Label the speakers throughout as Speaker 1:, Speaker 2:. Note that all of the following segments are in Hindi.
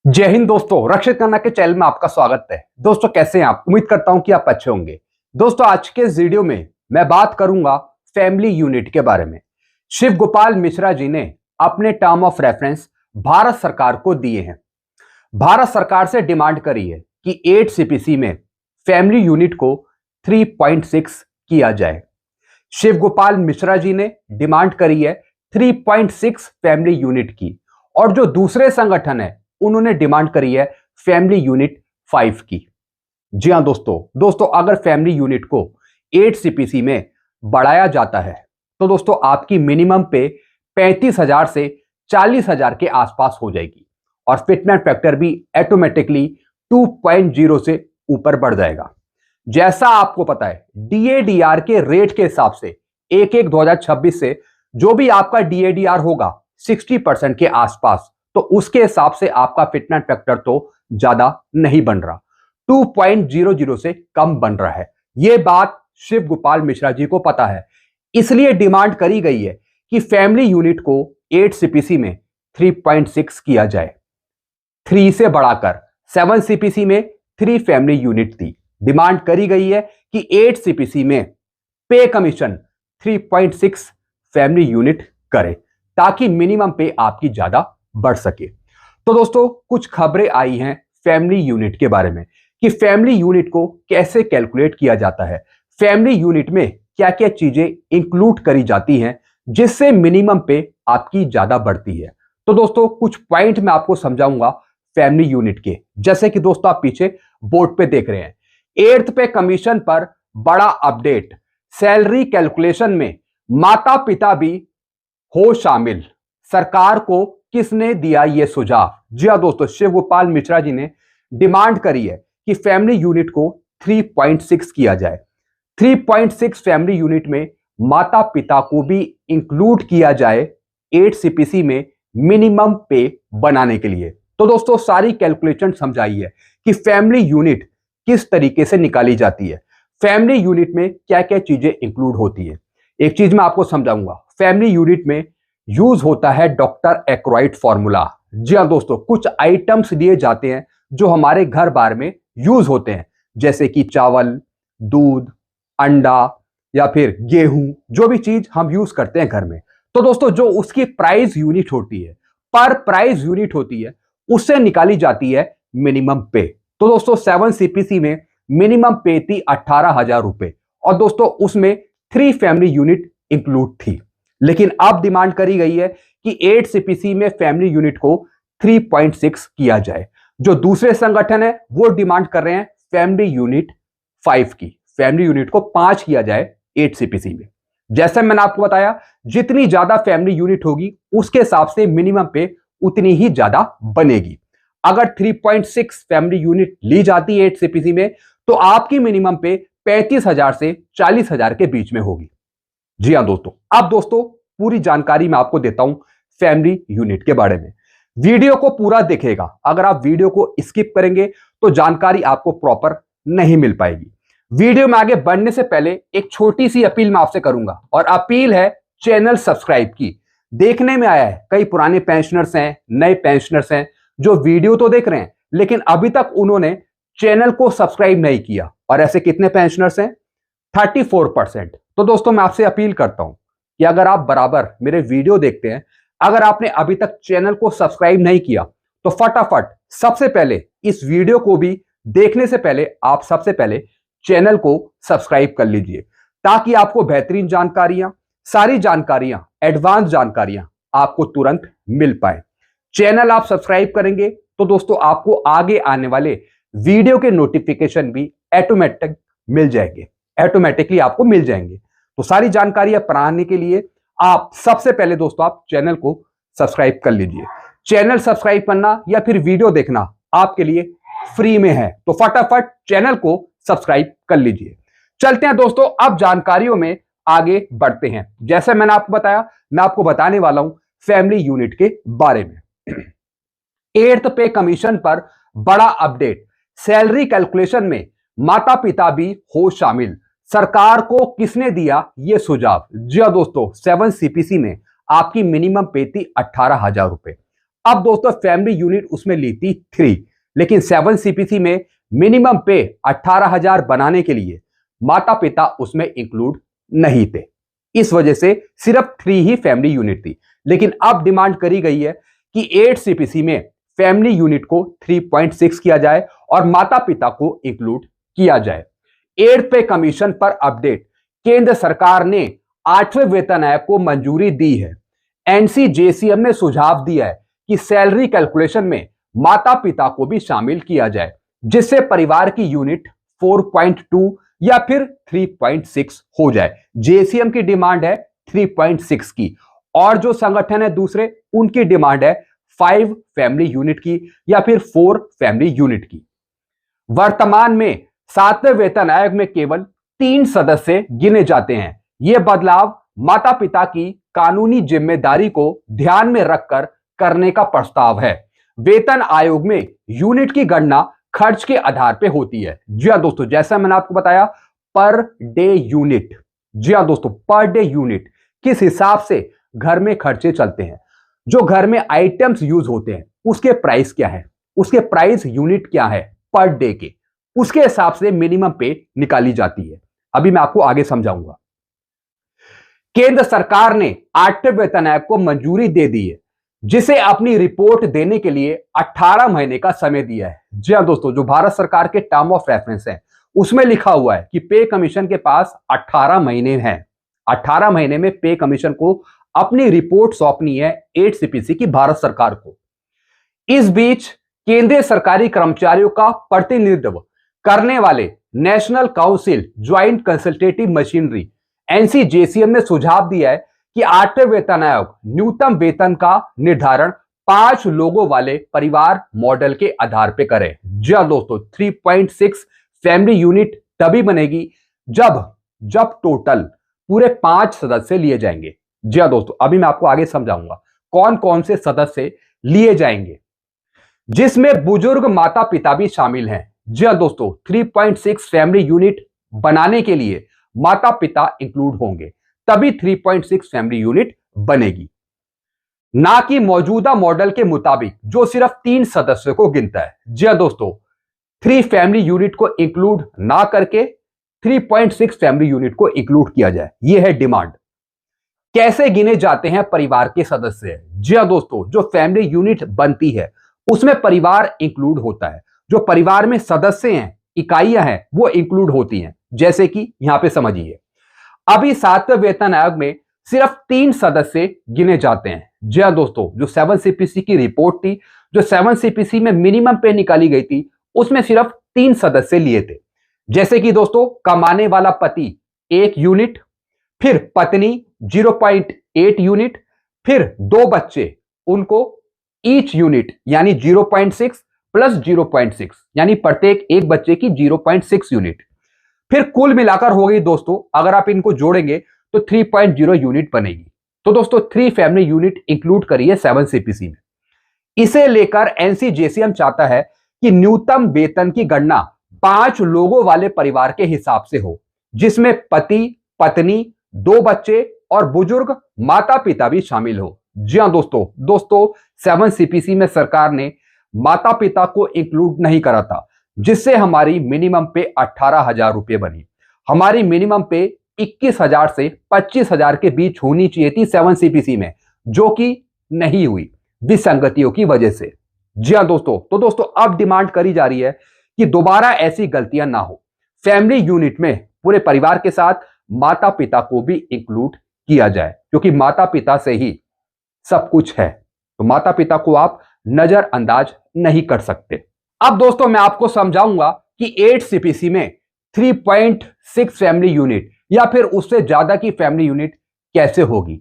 Speaker 1: जय हिंद दोस्तों, रक्षित खन्ना के चैनल में आपका स्वागत है। दोस्तों कैसे हैं आप? उम्मीद करता हूं कि आप अच्छे होंगे। दोस्तों आज के इस वीडियो में मैं बात करूंगा फैमिली यूनिट के बारे में। शिव गोपाल मिश्रा जी ने अपने टर्म ऑफ रेफरेंस भारत सरकार को दिए हैं। भारत सरकार से डिमांड करी है कि 8 सीपीसी में फैमिली यूनिट को 3.6 किया जाए। शिव गोपाल मिश्रा जी ने डिमांड करी है 3.6 फैमिली यूनिट की, और जो दूसरे संगठन है उन्होंने डिमांड करी है फैमिली यूनिट 5 की। जी हां दोस्तों अगर फैमिली यूनिट को 8 सीपीसी में बढ़ाया जाता है तो दोस्तों आपकी मिनिमम पे 35,000 से 40,000 के आसपास हो जाएगी, और फिटमेंट फैक्टर भी ऑटोमेटिकली 2.0 से ऊपर बढ़ जाएगा। जैसा आपको पता है डीएडीआर के रेट के हिसाब से 1/1/2026 से जो भी आपका डीएडीआर होगा 60% के आसपास, तो उसके हिसाब से आपका फिटमेंट फैक्टर तो ज्यादा नहीं बन रहा, 2.00 से कम बन रहा है। यह बात शिव गोपाल मिश्रा जी को पता है, इसलिए डिमांड करी गई है कि फैमिली यूनिट को 8 सीपीसी में 3.6 किया जाए। 3 से बढ़ाकर 7 सीपीसी में 3 फैमिली यूनिट थी। डिमांड करी गई है कि 8 सीपीसी में पे कमीशन 3.6 फैमिली यूनिट करे, ताकि मिनिमम पे आपकी ज्यादा बढ़ सके। तो दोस्तों कुछ खबरें आई हैं फैमिली यूनिट के बारे में कि फैमिली यूनिट को कैसे कैलकुलेट किया जाता है, फैमिली यूनिट में क्या क्या चीजें इंक्लूड करी जाती हैं जिससे मिनिमम पे आपकी ज्यादा बढ़ती है। तो दोस्तों कुछ पॉइंट मैं आपको समझाऊंगा फैमिली यूनिट के, जैसे कि दोस्तों आप पीछे बोर्ड पे देख रहे हैं। 8th पे कमीशन पर बड़ा अपडेट, सैलरी कैलकुलेशन में माता पिता भी हो शामिल, सरकार को किसने दिया यह सुझाव? जी हां दोस्तों, शिव गोपाल मिश्रा जी ने डिमांड करी है कि फैमिली यूनिट को 3.6 किया जाए। 3.6 फैमिली यूनिट में माता पिता को भी इंक्लूड किया जाए 8 सीपीसी में मिनिमम पे बनाने के लिए। तो दोस्तों सारी कैलकुलेशन समझाई है कि फैमिली यूनिट किस तरीके से निकाली जाती है, फैमिली यूनिट में क्या क्या चीजें इंक्लूड होती है। एक चीज मैं आपको समझाऊंगा, फैमिली यूनिट में यूज होता है डॉक्टर एक्राइट फॉर्मूला। जी हां दोस्तों, कुछ आइटम्स दिए जाते हैं जो हमारे घर बार में यूज होते हैं, जैसे कि चावल, दूध, अंडा या फिर गेहूं, जो भी चीज हम यूज करते हैं घर में। तो दोस्तों जो उसकी प्राइस यूनिट होती है, पर प्राइस यूनिट होती है, उससे निकाली जाती है मिनिमम पे। तो दोस्तों 7 सीपीसी में मिनिमम पे थी 18,000 रुपए, और दोस्तों उसमें 3 फैमिली यूनिट इंक्लूड थी। लेकिन अब डिमांड करी गई है कि 8 सीपीसी में फैमिली यूनिट को 3.6 किया जाए। जो दूसरे संगठन है वो डिमांड कर रहे हैं फैमिली यूनिट 5 की, फैमिली यूनिट को 5 किया जाए 8 सीपीसी में। जैसे मैंने आपको बताया, जितनी ज्यादा फैमिली यूनिट होगी उसके हिसाब से मिनिमम पे उतनी ही ज्यादा बनेगी। अगर 3.6 फैमिली यूनिट ली जाती है 8 सीपीसी में, तो आपकी मिनिमम पे 35,000 से 40,000 के बीच में होगी। जी हां दोस्तों, अब दोस्तों पूरी जानकारी मैं आपको देता हूं फैमिली यूनिट के बारे में। वीडियो को पूरा देखेगा, अगर आप वीडियो को स्किप करेंगे तो जानकारी आपको प्रॉपर नहीं मिल पाएगी। वीडियो में आगे बढ़ने से पहले एक छोटी सी अपील मैं आपसे करूंगा, और अपील है चैनल सब्सक्राइब की। देखने में आया है कई पुराने पेंशनर्स हैं, नए पेंशनर्स हैं जो वीडियो तो देख रहे हैं लेकिन अभी तक उन्होंने चैनल को सब्सक्राइब नहीं किया, और ऐसे कितने पेंशनर्स हैं? 34%। तो दोस्तों मैं आपसे अपील करता हूं कि अगर आप बराबर मेरे वीडियो देखते हैं, अगर आपने अभी तक चैनल को सब्सक्राइब नहीं किया, तो फटाफट सबसे पहले इस वीडियो को भी देखने से पहले आप सबसे पहले चैनल को सब्सक्राइब कर लीजिए, ताकि आपको बेहतरीन जानकारियां, सारी जानकारियां, एडवांस जानकारियां आपको तुरंत मिल पाए। चैनल आप सब्सक्राइब करेंगे तो दोस्तों आपको आगे आने वाले वीडियो के नोटिफिकेशन भी ऑटोमेटिकली आपको मिल जाएंगे। तो सारी जानकारियां पाने के लिए आप सबसे पहले दोस्तों आप चैनल को सब्सक्राइब कर लीजिए। चैनल सब्सक्राइब करना या फिर वीडियो देखना आपके लिए फ्री में है, तो फटाफट चैनल को सब्सक्राइब कर लीजिए। चलते हैं दोस्तों, अब जानकारियों में आगे बढ़ते हैं। जैसे मैंने आपको बताया, मैं आपको बताने वाला हूं फैमिली यूनिट के बारे में। 8th पे कमीशन पर बड़ा अपडेट, सैलरी कैलकुलेशन में माता पिता भी हो शामिल, सरकार को किसने दिया यह सुझाव? जी हां दोस्तों, 7 सीपीसी में आपकी मिनिमम पे थी 18,000 रुपए, अब दोस्तों फैमिली यूनिट उसमें ली थी 3, लेकिन 7 सीपीसी में मिनिमम पे 18,000 बनाने के लिए माता पिता उसमें इंक्लूड नहीं थे। इस वजह से सिर्फ 3 ही फैमिली यूनिट थी। लेकिन अब डिमांड करी गई है कि 8 सीपीसी में फैमिली यूनिट को 3.6 किया जाए और माता पिता को इंक्लूड किया जाए। 8 पे कमीशन पर अपडेट। केंद्र सरकार ने 8वें वेतन आयोग को मंजूरी दी है। एनसीजेसीएम ने सुझाव दिया है कि सैलरी कैलकुलेशन में माता पिता को भी शामिल किया जाए, जिससे परिवार की यूनिट 4.2 या फिर 3.6 हो जाए। जेसीएम की डिमांड है 3.6 की, और जो संगठन है दूसरे, उनकी डिमांड है 5 फैमिली यूनिट की या फिर 4 फैमिली यूनिट की। वर्तमान में 7वें वेतन आयोग में केवल 3 सदस्य गिने जाते हैं। यह बदलाव माता पिता की कानूनी जिम्मेदारी को ध्यान में रखकर करने का प्रस्ताव है। वेतन आयोग में यूनिट की गणना खर्च के आधार पर होती है। जी हां दोस्तों, जैसा मैंने आपको बताया, पर डे यूनिट। जी हां दोस्तों, पर डे यूनिट किस हिसाब से घर में खर्चे चलते हैं, जो घर में आइटम्स यूज होते हैं, उसके प्राइस क्या है, उसके प्राइस यूनिट क्या है पर डे के, उसके हिसाब से मिनिमम पे निकाली जाती है। अभी मैं आपको आगे समझाऊंगा। केंद्र सरकार ने 8वें वेतन आयोग को मंजूरी दे दी है, जिसे अपनी रिपोर्ट देने के लिए 18 महीने का समय दिया है। जी हां दोस्तों, जो भारत सरकार के टर्म ऑफ रेफरेंस है उसमें लिखा हुआ है कि पे कमीशन के पास 18 महीने हैं। 18 महीने में पे कमीशन को अपनी रिपोर्ट सौंपनी है 8 सीपीसी की भारत सरकार को। इस बीच केंद्रीय सरकारी कर्मचारियों का प्रतिनिधित्व करने वाले national council joint consultative machinery NCJCM ने सुझाव दिया है कि 8वें वेतन आयोग न्यूनतम वेतन का निर्धारण 5 लोगों वाले परिवार मॉडल के आधार पर करे। जी हां दोस्तों, 3.6 फैमिली यूनिट तभी बनेगी जब टोटल पूरे 5 सदस्य लिए जाएंगे। जी हां दोस्तों, अभी मैं आपको आगे समझाऊंगा कौन कौन से सदस्य लिए जाएंगे, जिसमें बुजुर्ग माता पिता भी शामिल हैं। जी हां दोस्तों, 3.6 फैमिली यूनिट बनाने के लिए माता पिता इंक्लूड होंगे, तभी 3.6 फैमिली यूनिट बनेगी, ना कि मौजूदा मॉडल के मुताबिक जो सिर्फ 3 सदस्यों को गिनता है। जी हां दोस्तों, 3 फैमिली यूनिट को इंक्लूड ना करके 3.6 फैमिली यूनिट को इंक्लूड किया जाए। यह है डिमांड। कैसे गिने जाते हैं परिवार के सदस्य? जी हां दोस्तों, जो फैमिली यूनिट बनती है उसमें परिवार इंक्लूड होता है। जो परिवार में सदस्य हैं, इकाइयां हैं, वो इंक्लूड होती हैं। जैसे कि यहां पे समझिए, अभी 7वें वेतन आयोग में सिर्फ 3 सदस्य गिने जाते हैं। जी हां दोस्तों, जो 7 सीपीसी की रिपोर्ट थी, जो 7 सीपीसी में मिनिमम पे निकाली गई थी, उसमें सिर्फ 3 सदस्य लिए थे। जैसे कि दोस्तों, कमाने वाला पति 1 यूनिट, फिर पत्नी 0.8 यूनिट, फिर 2 बच्चे, उनको ईच यूनिट यानी 0.6 प्लस 0.6 यानी प्रत्येक एक बच्चे की 0.6 यूनिट, फिर कुल मिलाकर हो गई दोस्तों, अगर आप इनको जोड़ेंगे तो 3.0 यूनिट बनेगी। तो दोस्तों 3 फैमिली यूनिट इंक्लूड करिए 7 सीपीसी में। इसे लेकर एनसीजेसीएम चाहता है कि न्यूनतम वेतन की गणना 5 लोगों वाले परिवार के हिसाब से हो, जिसमें पति, पत्नी, 2 बच्चे और बुजुर्ग माता पिता भी शामिल हो। जी हां दोस्तों 7 सीपीसी में सरकार ने माता पिता को इंक्लूड नहीं करा था, जिससे हमारी मिनिमम पे 18,000 रुपए बनी। हमारी मिनिमम पे 21,000 से 25,000 के बीच होनी चाहिए थी 7 सीपीसी में, जो कि नहीं हुई विसंगतियों की वजह से। जी हां दोस्तों, तो दोस्तों अब डिमांड करी जा रही है कि दोबारा ऐसी गलतियां ना हो, फैमिली यूनिट में पूरे परिवार के साथ माता पिता को भी इंक्लूड किया जाए, क्योंकि माता पिता से ही सब कुछ है, तो माता पिता को आप नजरअंदाज नहीं कर सकते। अब दोस्तों मैं आपको समझाऊंगा कि 8 सीपीसी में 3.6 फैमिली यूनिट या फिर उससे ज्यादा की फैमिली यूनिट कैसे होगी,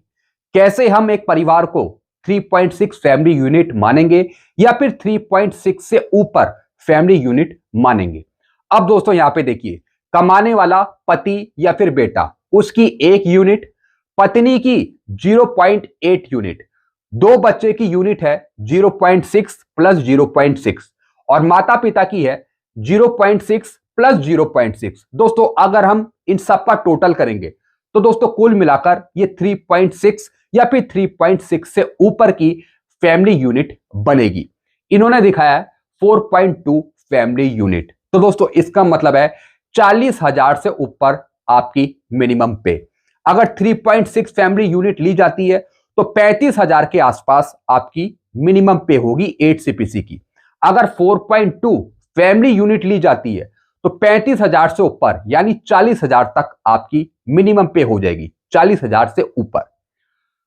Speaker 1: कैसे हम एक परिवार को 3.6 फैमिली यूनिट मानेंगे या फिर 3.6 से ऊपर फैमिली यूनिट मानेंगे। अब दोस्तों यहां पे देखिए, कमाने वाला पति या फिर बेटा, उसकी 1 यूनिट, पत्नी की 0.8 यूनिट, 2 बच्चे की यूनिट है 0.6 प्लस 0.6 और माता पिता की है 0.6 प्लस 0.6। दोस्तों अगर हम इन सब का टोटल करेंगे तो दोस्तों कुल मिलाकर ये 3.6 या फिर 3.6 से ऊपर की फैमिली यूनिट बनेगी। इन्होंने दिखाया है 4.2 फैमिली यूनिट। तो दोस्तों इसका मतलब है 40,000 से ऊपर आपकी मिनिमम पे। अगर 3.6 फैमिली यूनिट ली जाती है तो 35,000 के आसपास आपकी मिनिमम पे होगी 8 सीपीसी की। अगर 4.2 फैमिली यूनिट ली जाती है तो 35,000 से ऊपर यानी 40,000 तक आपकी मिनिमम पे हो जाएगी, 40,000 से ऊपर।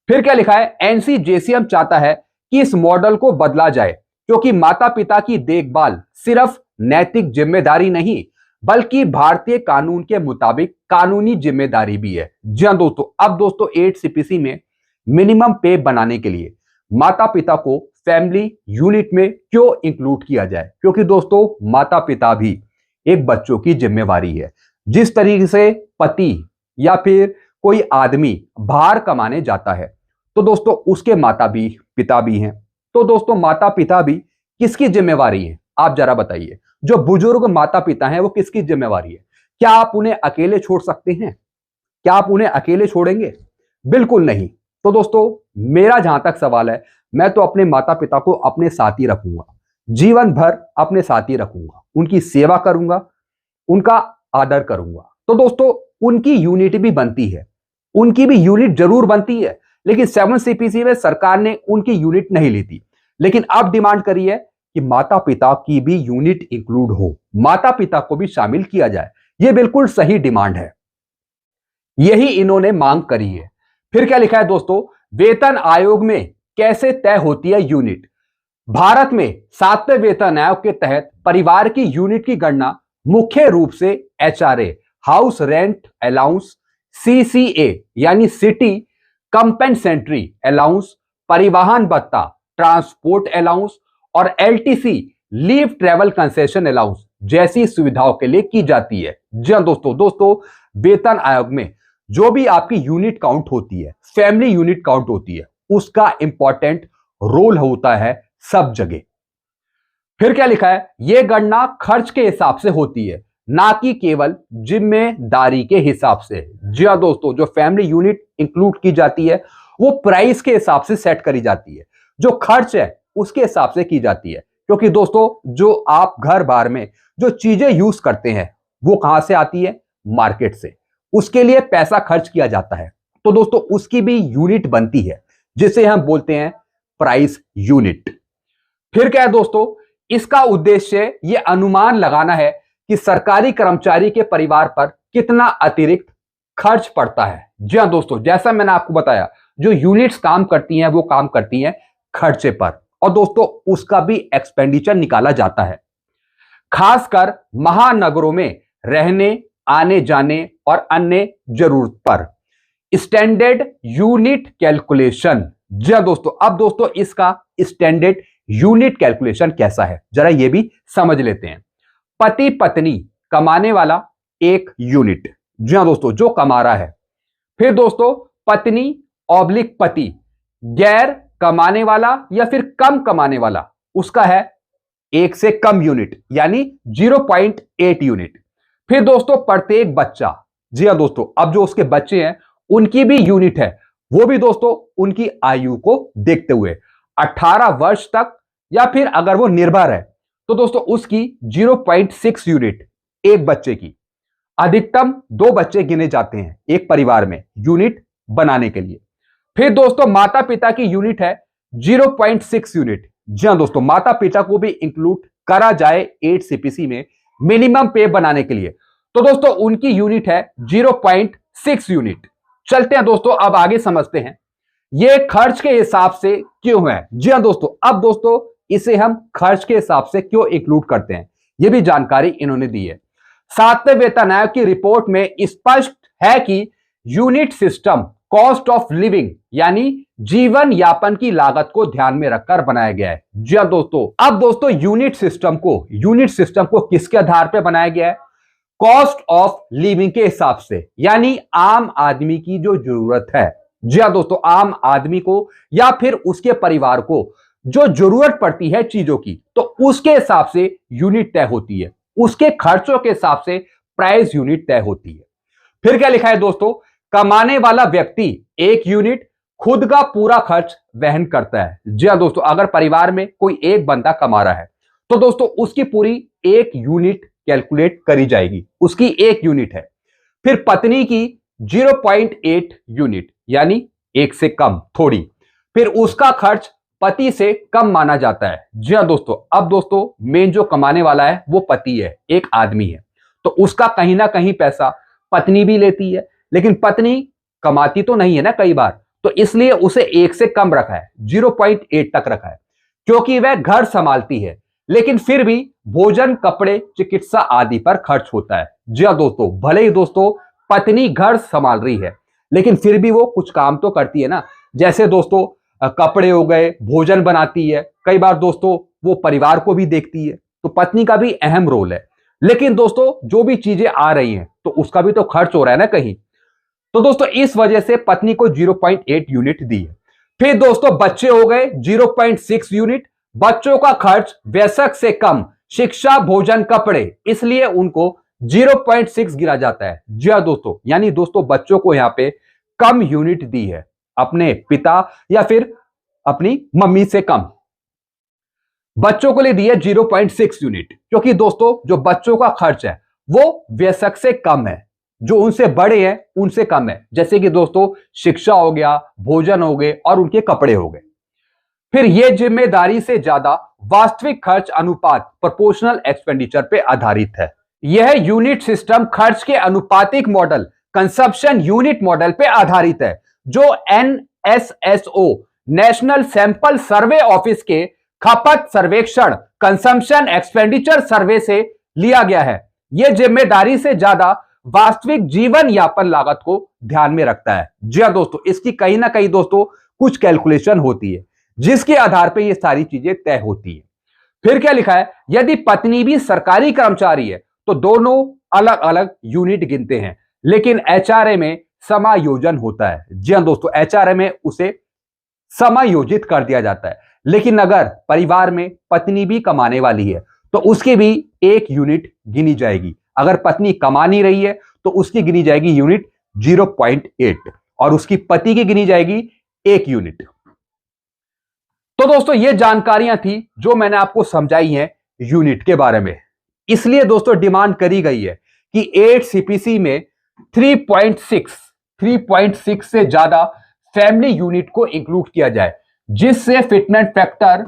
Speaker 1: फिर क्या लिखा है, एनसीजेसीएम चाहता है कि इस मॉडल को बदला जाए क्योंकि माता पिता की देखभाल सिर्फ नैतिक जिम्मेदारी नहीं बल्कि भारतीय कानून के मुताबिक कानूनी जिम्मेदारी भी है। जी हां दोस्तों, अब दोस्तों 8 सीपीसी में मिनिमम पे बनाने के लिए माता पिता को फैमिली यूनिट में क्यों इंक्लूड किया जाए, क्योंकि दोस्तों माता पिता भी एक बच्चों की जिम्मेवारी है। जिस तरीके से पति या फिर कोई आदमी बाहर कमाने जाता है तो दोस्तों उसके माता भी पिता भी हैं। तो दोस्तों माता पिता भी किसकी जिम्मेवारी है, आप जरा बताइए। जो बुजुर्ग माता पिता हैं वो किसकी जिम्मेवारी है? क्या आप उन्हें अकेले छोड़ सकते हैं? क्या आप उन्हें अकेले छोड़ेंगे? बिल्कुल नहीं। तो दोस्तों मेरा जहां तक सवाल है, मैं तो अपने माता पिता को अपने साथ ही रखूंगा, जीवन भर अपने साथ ही रखूंगा, उनकी सेवा करूंगा, उनका आदर करूंगा। तो दोस्तों उनकी यूनिट भी बनती है, उनकी भी यूनिट जरूर बनती है, लेकिन 7 सीपीसी में सरकार ने उनकी यूनिट नहीं ली थी। लेकिन अब डिमांड करी है कि माता पिता की भी यूनिट इंक्लूड हो, माता पिता को भी शामिल किया जाए। यह बिल्कुल सही डिमांड है, यही इन्होंने मांग करी है। फिर क्या लिखा है दोस्तों, वेतन आयोग में कैसे तय होती है यूनिट? भारत में 7वें वेतन आयोग के तहत परिवार की यूनिट की गणना मुख्य रूप से HRA, house rent allowance, CCA यानी सिटी कंपेंसेंट्री अलाउंस, परिवहन भत्ता ट्रांसपोर्ट अलाउंस और LTC leave travel concession allowance जैसी सुविधाओं के लिए की जाती है। जी हां दोस्तों वेतन आयोग में जो भी आपकी यूनिट काउंट होती है, फैमिली यूनिट काउंट होती है, उसका इंपॉर्टेंट रोल होता है सब जगह। फिर क्या लिखा है, यह गणना खर्च के हिसाब से होती है ना कि केवल जिम्मेदारी के हिसाब से। जी हां दोस्तों, जो फैमिली यूनिट इंक्लूड की जाती है वो प्राइस के हिसाब से सेट करी जाती है, जो खर्च है उसके हिसाब से की जाती है। क्योंकि दोस्तों जो आप घर बार में जो चीजें यूज करते हैं वो कहां से आती है? मार्केट से। उसके लिए पैसा खर्च किया जाता है, तो दोस्तों उसकी भी यूनिट बनती है जिसे हम बोलते हैं प्राइस यूनिट। फिर क्या है दोस्तों, इसका उद्देश्य यह अनुमान लगाना है कि सरकारी कर्मचारी के परिवार पर कितना अतिरिक्त खर्च पड़ता है। जी हां दोस्तों, जैसा मैंने आपको बताया, जो यूनिट्स काम करती हैं वो काम करती हैं खर्चे पर, और दोस्तों उसका भी एक्सपेंडिचर निकाला जाता है। खासकर महानगरों में रहने आने जाने और अन्य जरूरत पर स्टैंडर्ड यूनिट कैलकुलेशन। जी हां दोस्तों, अब दोस्तों इसका स्टैंडर्ड यूनिट कैलकुलेशन कैसा है जरा ये भी समझ लेते हैं। पति पत्नी कमाने वाला एक यूनिट, जी हां दोस्तों, जो कमा रहा है। फिर दोस्तों पत्नी ऑब्लिक पति गैर कमाने वाला या फिर कम कमाने वाला, उसका है 1 से कम यूनिट यानी 0.8 यूनिट। फिर दोस्तों प्रत्येक बच्चा, जी हां दोस्तों, अब जो उसके बच्चे हैं उनकी भी यूनिट है, वो भी दोस्तों उनकी आयु को देखते हुए 18 वर्ष तक, या फिर अगर वो निर्भर है तो दोस्तों उसकी 0.6 यूनिट एक बच्चे की। अधिकतम 2 बच्चे गिने जाते हैं एक परिवार में यूनिट बनाने के लिए। फिर दोस्तों माता पिता की यूनिट है 0.6 यूनिट। जी हां दोस्तों, माता पिता को भी इंक्लूड करा जाए 8 सीपीसी में मिनिमम पे बनाने के लिए, तो दोस्तों उनकी यूनिट है 0.6 यूनिट। चलते हैं दोस्तों अब आगे समझते हैं ये खर्च के हिसाब से क्यों है। जी हां दोस्तों, अब दोस्तों इसे हम खर्च के हिसाब से क्यों इंक्लूड करते हैं यह भी जानकारी इन्होंने दी है। 7वें वेतन आयोग की रिपोर्ट में स्पष्ट है कि unit system cost of living यानी जीवन यापन की लागत को ध्यान में रखकर बनाया गया है। जी हां दोस्तों, अब दोस्तों यूनिट सिस्टम को किसके आधार पर बनाया गया है? कॉस्ट ऑफ लिविंग के हिसाब से, यानी आम आदमी की जो जरूरत है। जी हां दोस्तों, आम आदमी को या फिर उसके परिवार को जो जरूरत पड़ती है चीजों की, तो उसके हिसाब से यूनिट तय होती है, उसके खर्चों के हिसाब से प्राइस यूनिट तय होती है। फिर क्या लिखा है दोस्तों, कमाने वाला व्यक्ति 1 यूनिट, खुद का पूरा खर्च वहन करता है। जी हाँ दोस्तों, अगर परिवार में कोई एक बंदा कमा रहा है तो दोस्तों उसकी पूरी 1 यूनिट कैलकुलेट करी जाएगी, उसकी 1 यूनिट है। फिर पत्नी की 0.8 यूनिट यानी एक से कम थोड़ी, फिर उसका खर्च पति से कम माना जाता है। जी हाँ दोस्तों, अब दोस्तों मेन जो कमाने वाला है वो पति है, एक आदमी है, तो उसका कहीं ना कहीं पैसा पत्नी भी लेती है, लेकिन पत्नी कमाती तो नहीं है ना कई बार, तो इसलिए उसे एक से कम रखा है, 0.8 तक रखा है, क्योंकि वह घर संभालती है, लेकिन फिर भी भोजन, कपड़े, चिकित्सा आदि पर खर्च होता है। जी हाँ दोस्तों, भले ही दोस्तों पत्नी घर संभाल रही है, लेकिन फिर भी वो कुछ काम तो करती है ना, जैसे दोस्तों कपड़े हो गए, भोजन बनाती है, कई बार दोस्तों वो परिवार को भी देखती है, तो पत्नी का भी अहम रोल है। लेकिन दोस्तों जो भी चीजें आ रही हैं तो उसका भी तो खर्च हो रहा है ना कहीं, तो दोस्तों इस वजह से पत्नी को 0.8 यूनिट दी है। फिर दोस्तों बच्चे हो गए 0.6 यूनिट, बच्चों का खर्च वयस्क से कम, शिक्षा, भोजन, कपड़े, इसलिए उनको 0.6 गिरा जाता है। जी हाँ दोस्तों, यानी दोस्तों बच्चों को यहां पे कम यूनिट दी है, अपने पिता या फिर अपनी मम्मी से कम। बच्चों को लिए दी है 0.6 यूनिट, क्योंकि दोस्तों जो बच्चों का खर्च है वो वयस्क से कम है, जो उनसे बड़े हैं उनसे कम है, जैसे कि दोस्तों शिक्षा हो गया, भोजन हो गए और उनके कपड़े हो गए। फिर यह जिम्मेदारी से ज्यादा वास्तविक खर्च अनुपात प्रोपोर्शनल एक्सपेंडिचर पे आधारित है। यह यूनिट सिस्टम खर्च के अनुपातिक मॉडल कंजप्शन यूनिट मॉडल पे आधारित है, जो NSSO national sample survey office के खपत सर्वेक्षण कंजम्पशन एक्सपेंडिचर सर्वे से लिया गया है। यह जिम्मेदारी से ज्यादा वास्तविक जीवन यापन लागत को ध्यान में रखता है। जी हाँ दोस्तों, इसकी कहीं ना कहीं दोस्तों कुछ कैलकुलेशन होती है, जिसके आधार पर यह सारी चीजें तय होती है। फिर क्या लिखा है, यदि पत्नी भी सरकारी कर्मचारी है तो दोनों अलग अलग यूनिट गिनते हैं, लेकिन HRA में समायोजन होता है। जी हाँ दोस्तों, HRA में उसे समायोजित कर दिया जाता है। लेकिन अगर परिवार में पत्नी भी कमाने वाली है तो उसकी भी 1 यूनिट गिनी जाएगी। अगर पत्नी कमा नहीं रही है तो उसकी गिनी जाएगी यूनिट 0.8 और उसकी पति की गिनी जाएगी 1 यूनिट। तो दोस्तों ये जानकारियां थी जो मैंने आपको समझाई हैं यूनिट के बारे में। इसलिए दोस्तों डिमांड करी गई है कि 8 CPC में 3.6 से ज्यादा फैमिली यूनिट को इंक्लूड किया जाए, जिससे फिटमेंट फैक्टर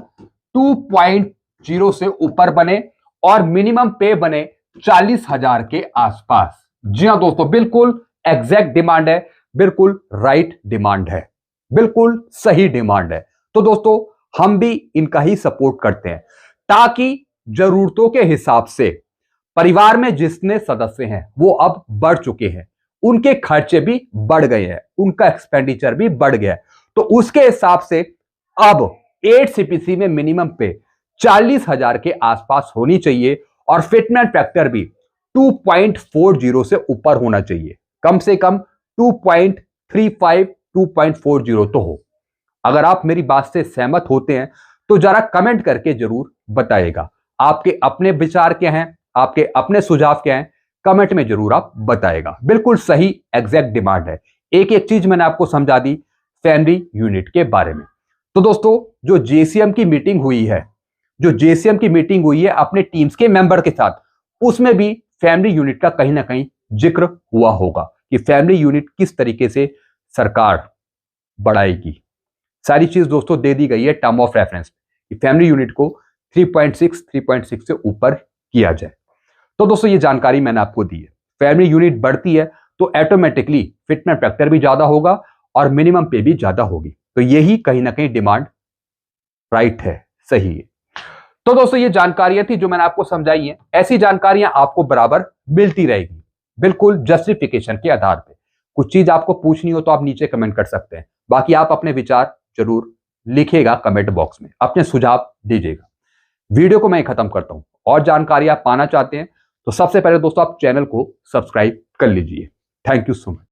Speaker 1: 2.0 से ऊपर बने और मिनिमम पे बने 40,000 के आसपास। जी हां दोस्तों, बिल्कुल एग्जैक्ट डिमांड है, बिल्कुल राइट डिमांड है, बिल्कुल सही डिमांड है। तो दोस्तों हम भी इनका ही सपोर्ट करते हैं, ताकि जरूरतों के हिसाब से परिवार में जितने सदस्य हैं वो अब बढ़ चुके हैं, उनके खर्चे भी बढ़ गए हैं, उनका एक्सपेंडिचर भी बढ़ गया है, तो उसके हिसाब से अब 8 CPC में मिनिमम पे 40,000 के आसपास होनी चाहिए और फिटमेंट फैक्टर भी 2.40 से ऊपर होना चाहिए, कम से कम 2.35 2.40 तो हो। अगर आप मेरी बात से सहमत होते हैं तो जरा कमेंट करके जरूर बताइएगा, आपके अपने विचार क्या हैं, आपके अपने सुझाव क्या हैं, कमेंट में जरूर आप बताइएगा। बिल्कुल सही एग्जैक्ट डिमांड है। एक एक चीज मैंने आपको समझा दी फैमिली यूनिट के बारे में। तो दोस्तों जो JCM की मीटिंग हुई है, जो JCM की मीटिंग हुई है अपने टीम्स के मेंबर के साथ, उसमें भी फैमिली यूनिट का कहीं ना कहीं जिक्र हुआ होगा कि फैमिली यूनिट किस तरीके से सरकार बढ़ाएगी। सारी चीज दोस्तों दे दी गई है टर्म ऑफ रेफरेंस कि फैमिली यूनिट को 3.6 से ऊपर किया जाए। तो दोस्तों ये जानकारी मैंने आपको दी है। फैमिली यूनिट बढ़ती है तो ऑटोमेटिकली फिटमेंट फैक्टर भी ज्यादा होगा और मिनिमम पे भी ज्यादा होगी, तो यही कहीं ना कहीं डिमांड राइट है, सही है। तो दोस्तों ये जानकारियां थी जो मैंने आपको समझाई हैं। ऐसी जानकारियां आपको बराबर मिलती रहेगी, बिल्कुल जस्टिफिकेशन के आधार पे। कुछ चीज आपको पूछनी हो तो आप नीचे कमेंट कर सकते हैं, बाकी आप अपने विचार जरूर लिखिएगा कमेंट बॉक्स में, अपने सुझाव दीजिएगा। वीडियो को मैं खत्म करता हूं। और जानकारी आप पाना चाहते हैं तो सबसे पहले दोस्तों आप चैनल को सब्सक्राइब कर लीजिए। Thank you so much.